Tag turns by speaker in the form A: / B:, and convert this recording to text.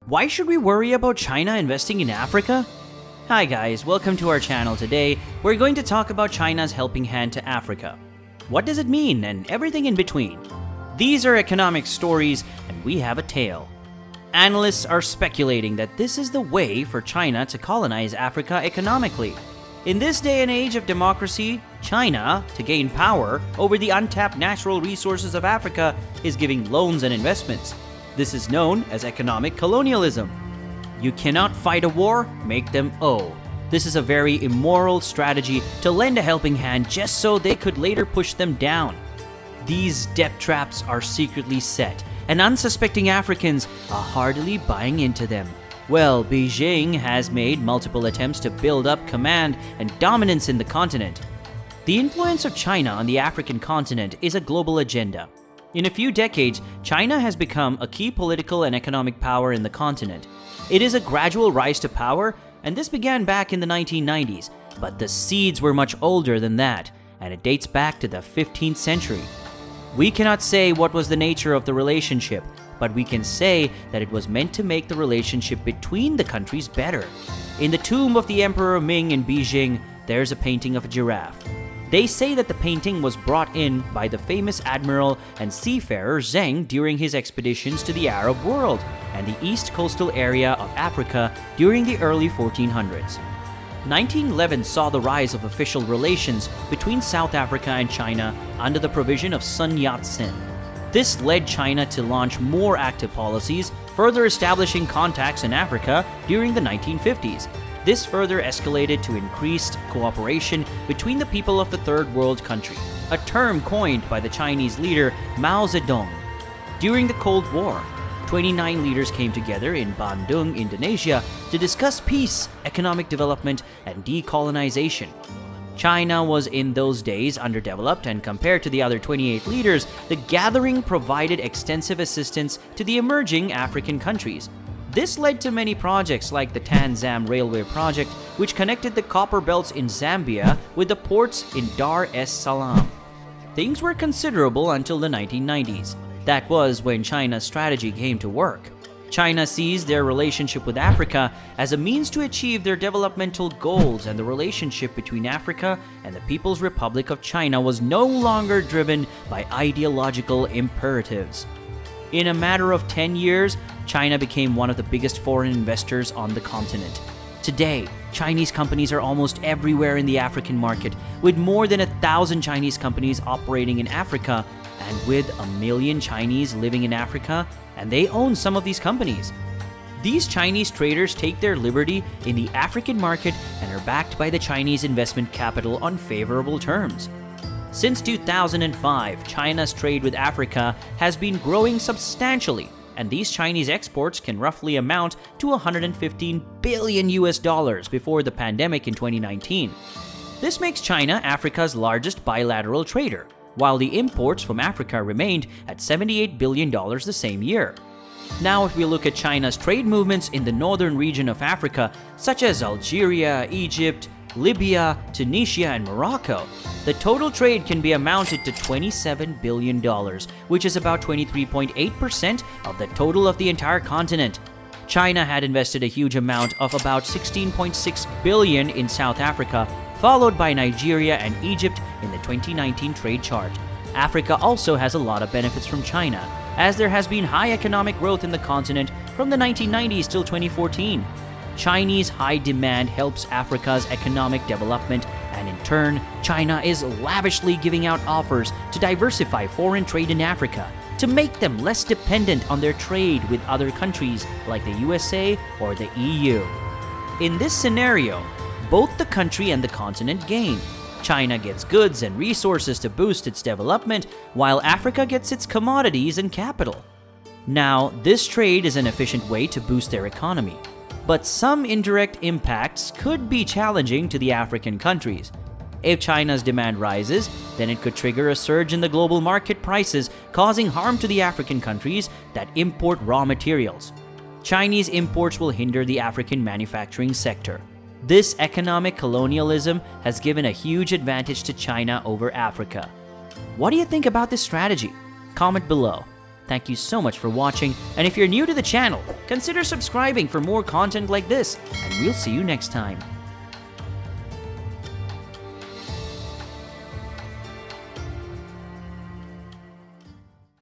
A: Why should we worry about China investing in Africa? Hi guys, welcome to our channel. Today, we're going to talk about China's helping hand to Africa. What does it mean and everything in between? These are economic stories and we have a tale. Analysts are speculating that this is the way for China to colonize Africa economically. In this day and age of democracy, China, to gain power over the untapped natural resources of Africa, is giving loans and investments. This is known as economic colonialism. You cannot fight a war, make them owe. This is a very immoral strategy to lend a helping hand just so they could later push them down. These debt traps are secretly set, and unsuspecting Africans are heartily buying into them. Well, Beijing has made multiple attempts to build up command and dominance in the continent. The influence of China on the African continent is a global agenda. In a few decades, China has become a key political and economic power in the continent. It is a gradual rise to power, and this began back in the 1990s, but the seeds were much older than that, and it dates back to the 15th century. We cannot say what was the nature of the relationship, but we can say that it was meant to make the relationship between the countries better. In the tomb of the Emperor Ming in Beijing, there's a painting of a giraffe. They say that the painting was brought in by the famous admiral and seafarer Zheng during his expeditions to the Arab world and the east coastal area of Africa during the early 1400s. 1911 saw the rise of official relations between South Africa and China under the provision of Sun Yat-sen. This led China to launch more active policies, further establishing contacts in Africa during the 1950s. This further escalated to increased cooperation between the people of the Third World country, a term coined by the Chinese leader Mao Zedong. During the Cold War, 29 leaders came together in Bandung, Indonesia, to discuss peace, economic development, and decolonization. China was in those days underdeveloped, and compared to the other 28 leaders, the gathering provided extensive assistance to the emerging African countries. This led to many projects like the Tanzam Railway project, which connected the copper belts in Zambia with the ports in Dar es Salaam. Things were considerable until the 1990s. That was when China's strategy came to work. China sees their relationship with Africa as a means to achieve their developmental goals, and the relationship between Africa and the People's Republic of China was no longer driven by ideological imperatives. In a matter of 10 years, China became one of the biggest foreign investors on the continent. Today, Chinese companies are almost everywhere in the African market, with more than 1,000 Chinese companies operating in Africa, and with 1 million Chinese living in Africa, and they own some of these companies. These Chinese traders take their liberty in the African market and are backed by the Chinese investment capital on favorable terms. Since 2005, China's trade with Africa has been growing substantially, and these Chinese exports can roughly amount to $115 billion before the pandemic in 2019. This makes China Africa's largest bilateral trader, while the imports from Africa remained at $78 billion the same year. Now, if we look at China's trade movements in the northern region of Africa, such as Algeria, Egypt, Libya, Tunisia, and Morocco, the total trade can be amounted to $27 billion, which is about 23.8% of the total of the entire continent. China had invested a huge amount of about $16.6 billion in South Africa, followed by Nigeria and Egypt in the 2019 trade chart. Africa also has a lot of benefits from China, as there has been high economic growth in the continent from the 1990s till 2014. Chinese high demand helps Africa's economic development, and in turn, China is lavishly giving out offers to diversify foreign trade in Africa, to make them less dependent on their trade with other countries like the USA or the EU. In this scenario, both the country and the continent gain. China gets goods and resources to boost its development, while Africa gets its commodities and capital. Now, this trade is an efficient way to boost their economy, but some indirect impacts could be challenging to the African countries. If China's demand rises, then it could trigger a surge in the global market prices, causing harm to the African countries that import raw materials. Chinese imports will hinder the African manufacturing sector. This economic colonialism has given a huge advantage to China over Africa. What do you think about this strategy? Comment below. Thank you so much for watching, and if you're new to the channel, consider subscribing for more content like this, and we'll see you next time.